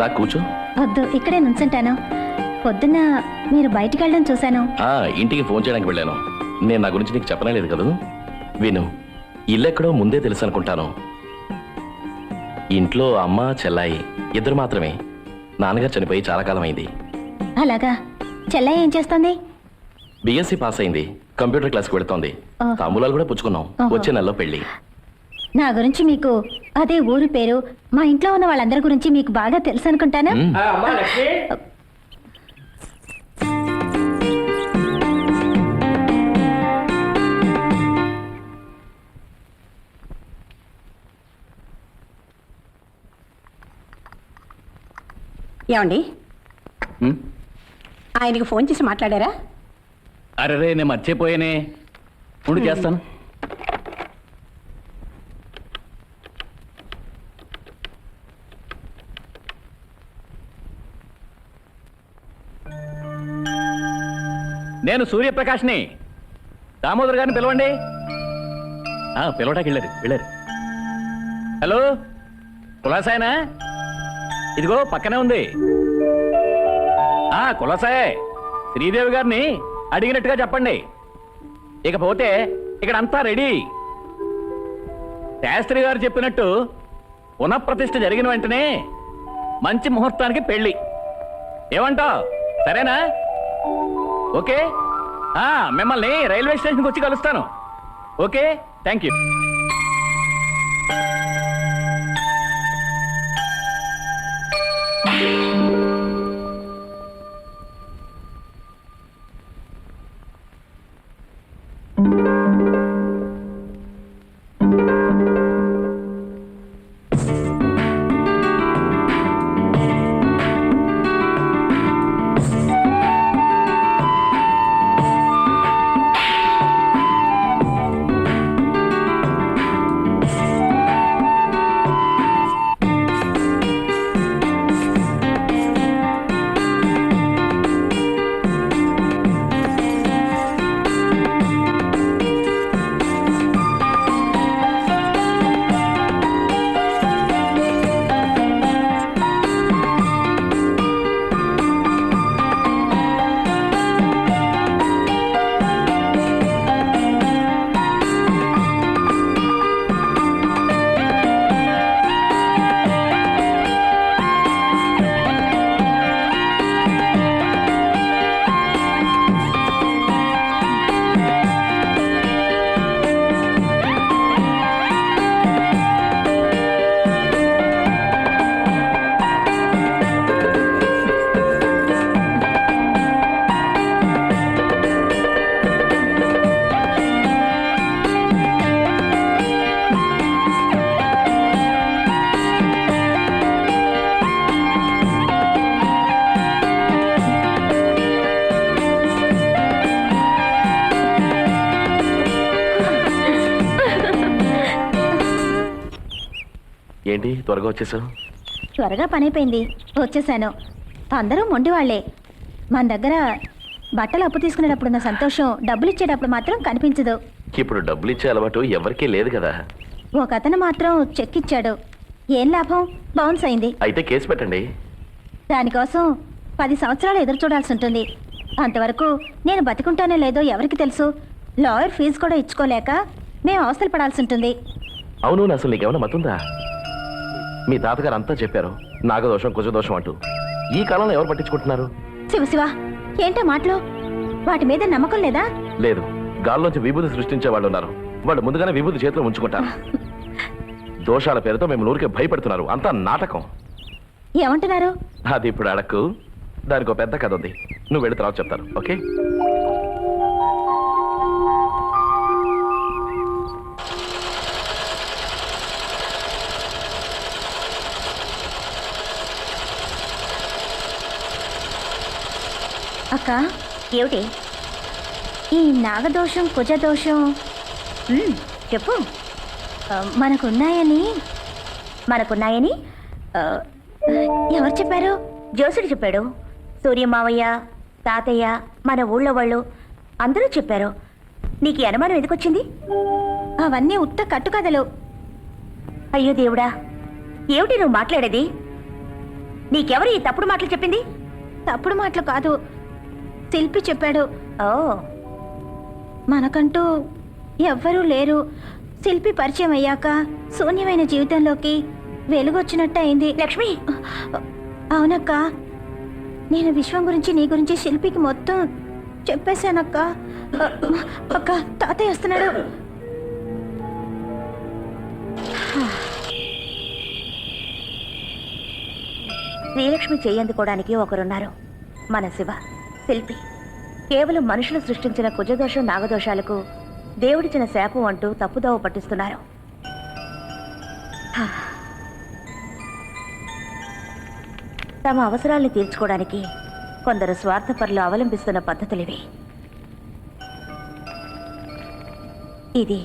రా కూర్చో. వద్దు, ఇక్కడే నుంచుంటాను. పొద్దున్న మీరు బయటికి వెళ్ళడం చూశాను. ఇంటికి ఫోన్ చేయడానికి వెళ్ళాను. నేను నా గురించి నీకు చెప్పనే లేదు కదా. విను, ఇల్లెక్కడో ముందే తెలుసు అనుకుంటాను. ఇంట్లో అమ్మ చెల్లాయి ఇద్దరు మాత్రమే. నాన్నగారు చనిపోయి చాలా కాలం అయింది. అలాగా? చెల్లయ్య ఏం చేస్తుంది? బిఎస్సి పాస్ అయింది, కంప్యూటర్ క్లాస్కి వెళుతోంది. తాంబూలాలు కూడా పుచ్చుకున్నాం. వచ్చే నెలలో పెళ్లి. నా గురించి మీకు, అదే ఊరు పేరు, మా ఇంట్లో ఉన్న వాళ్ళందరి గురించి మీకు బాగా తెలుసు అనుకుంటానా? ఏమండి, ఆయనకి ఫోన్ చేసి మాట్లాడారా? అరే నేను మర్చిపోయానే, ఉండి చేస్తాను. నేను సూర్యప్రకాష్ని. దామోదర్ గారిని పిలవండి. పిలవటానికి వెళ్ళారు. హలో, కులాసాయనా? ఇదిగో పక్కనే ఉంది. కులాసాయే. శ్రీదేవి గారిని అడిగినట్టుగా చెప్పండి. ఇకపోతే ఇక్కడ అంతా రెడీ. శాస్త్రి గారు చెప్పినట్టు పునఃప్రతిష్ఠ జరిగిన వెంటనే మంచి ముహూర్తానికి పెళ్లి. ఏమంటావ్? సరేనా? ఓకే. మిమ్మల్ని రైల్వే స్టేషన్కి వచ్చి కలుస్తాను. Okay, thank you. ఏంటి త్వరగా వచ్చేసావు? త్వరగా పని అయిపోయింది, వచ్చేసాను. అందరూ మొండి వాళ్లే. మన దగ్గర బట్టలు అప్పు తీసుకునేటప్పుడున్న సంతోషం డబ్బులు ఇచ్చేటప్పుడు మాత్రం కనిపించదు. ఇప్పుడు డబ్బులు ఇచ్చే అలవాటు ఎవరికీ లేదు కదా. ఒక అతను మాత్రం చెక్ ఇచ్చాడు. ఏం లాభం? బౌన్స్ అయింది. అయితే కేసు పెట్టండి. దానికోసం 10 సంవత్సరాలు ఎదురు చూడాల్సి ఉంటుంది. అంతవరకు నేను బతికుంటానో లేదో ఎవరికి తెలుసు. లాయర్ ఫీజు కూడా ఇచ్చుకోలేక మేము అవస్థలు పడాల్సి ఉంటుంది. అవును, అసలు నీకేమైనా మతుందా? మీ తాతగారు అంతా చెప్పారు, నాగదోషం కుజదోషం అంటూ. ఈ కాలంలో ఎవరు పట్టించుకుంటున్నారు? శివ, ఏంటో మాటలు? వాటి మీద నమ్మకం లేదా? లేదు, గాల్లోంచి విభూతి సృష్టించే వాళ్ళు ఉన్నారు. వాళ్ళు ముందుగానే విభూతి చేతిలో ఉంచుకుంటారు. దోషాల పేరుతో మేము ఊరికే భయపెడుతున్నారు. అంతా నాటకం. ఏమంటున్నారు? అది ఇప్పుడు అడక్కు, దానికి ఒక పెద్ద కథ ఉంది. నువ్వు వెళ్ళి తర్వాత చెప్తాను. ఓకే? అక్క, ఏమిటి ఈ నాగదోషం కుజదోషం? చెప్పు. మనకున్నాయని ఎవరు చెప్పారు? జోసుడు చెప్పాడు. సూర్యమావయ్య, తాతయ్య, మన ఊళ్ళో వాళ్ళు అందరూ చెప్పారు. నీకు ఈ అనుమానం ఎందుకొచ్చింది? అవన్నీ ఉత్త కట్టుకథలు. అయ్యో దేవుడా, ఏమిటి నువ్వు మాట్లాడేది? నీకెవరు ఈ తప్పుడు మాటలు చెప్పింది? తప్పుడు మాటలు కాదు, శిల్పి చెప్పాడు. ఓ, మనకంటూ ఎవ్వరూ లేరు. శిల్పి పరిచయం అయ్యాక శూన్యమైన జీవితంలోకి వెలుగొచ్చినట్టు అయింది. లక్ష్మి, అవునక్క, నేను విశ్వం గురించి నీ గురించి శిల్పికి మొత్తం చెప్పేశానక్క. అక్క, తాతయ్య వస్తున్నాడు. శ్రీలక్ష్మి చేయందుకోవడానికి ఒకరున్నారు, మన శివ శిల్పి. కేవలం మనుషులు సృష్టించిన కుజదోషం నాగదోషాలకు దేవుడిచ్చిన శాపం అంటూ తప్పుదోవ పట్టిస్తున్నారు. తమ అవసరాల్ని తీర్చుకోవడానికి కొందరు స్వార్థపరులు అవలంబిస్తున్న పద్ధతులివి. ఇది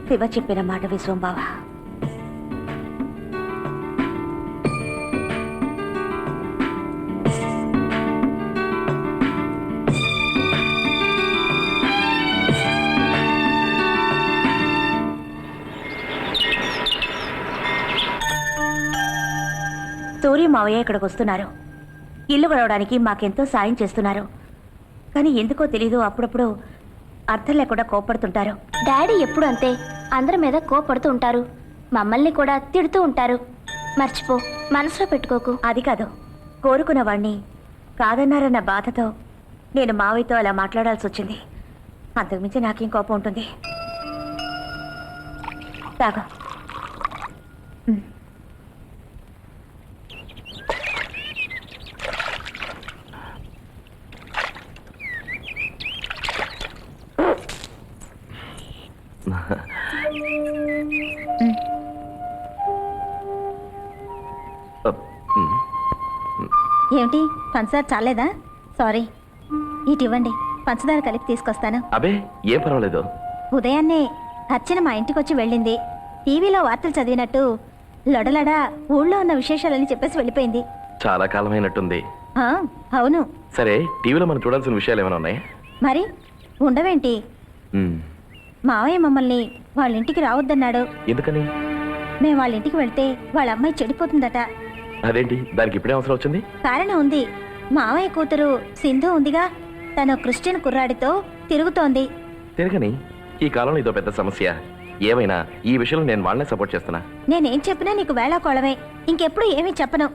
శివ చెప్పిన మాట విశ్వంబావ. సూర్య మావయ్య ఇక్కడికి వస్తున్నారు. ఇల్లు గడవడానికి మాకెంతో సాయం చేస్తున్నారు. కానీ ఎందుకో తెలీదు, అప్పుడప్పుడు అర్థం లేకుండా కోపడుతుంటారు. డాడీ ఎప్పుడు అంతే, అందరి మీద కోపడుతూ ఉంటారు. మమ్మల్ని కూడా తిడుతూ ఉంటారు. మర్చిపో, మనసులో పెట్టుకోకు. అది కాదు, కోరుకున్న వాణ్ణి కాదన్నారన్న బాధతో నేను మావయ్యతో అలా మాట్లాడాల్సి వచ్చింది. అంతకుమించి నాకేం కోపం ఉంటుంది. తాగు. ఏమిటి, పంచదార చాలేదా? సారీ, ఇటు ఇవ్వండి, పంచదార కలిపి తీసుకొస్తాను. అబే, ఏం పర్వాలేదు. ఉదయాన్నే అర్చన మా ఇంటికి వచ్చి వెళ్ళింది. టీవీలో వార్తలు చదివినట్టు లొడలడా ఊళ్ళో ఉన్న విశేషాలని చెప్పేసి వెళ్ళిపోయింది. చాలా కాలమైనట్టుంది. ఆ, అవును. సరే, టీవీలో మనం చూడాల్సిన విషయాలు ఏమైనా ఉన్నాయి? మరి ఉండవేంటి? మావయ్య మమ్మల్ని వాళ్ళ ఇంటికి రావద్దన్నాడు. ఎందుకని? మేము వాళ్ళ ఇంటికి వెళ్తే వాళ్ళ అమ్మాయి చెడిపోతుందట. అదేంటి, దానికి ఇప్పుడే అవసరం వచ్చింది? కారణం ఉంది. మావయ్య కూతురు సింధు ఉందిగా, తను క్రిస్టియన్ కుర్రాడితో తిరుగుతోంది. తిరగని, ఈ కాలంలో ఇదో పెద్ద సమస్య. ఏమైనా ఈ విషయంలో నేను వాళ్ళనే సపోర్ట్ చేస్తున్నా. నేనేం చెప్పినా నీకు వేళాకోళమే. ఇంకెప్పుడు ఏమీ చెప్పను.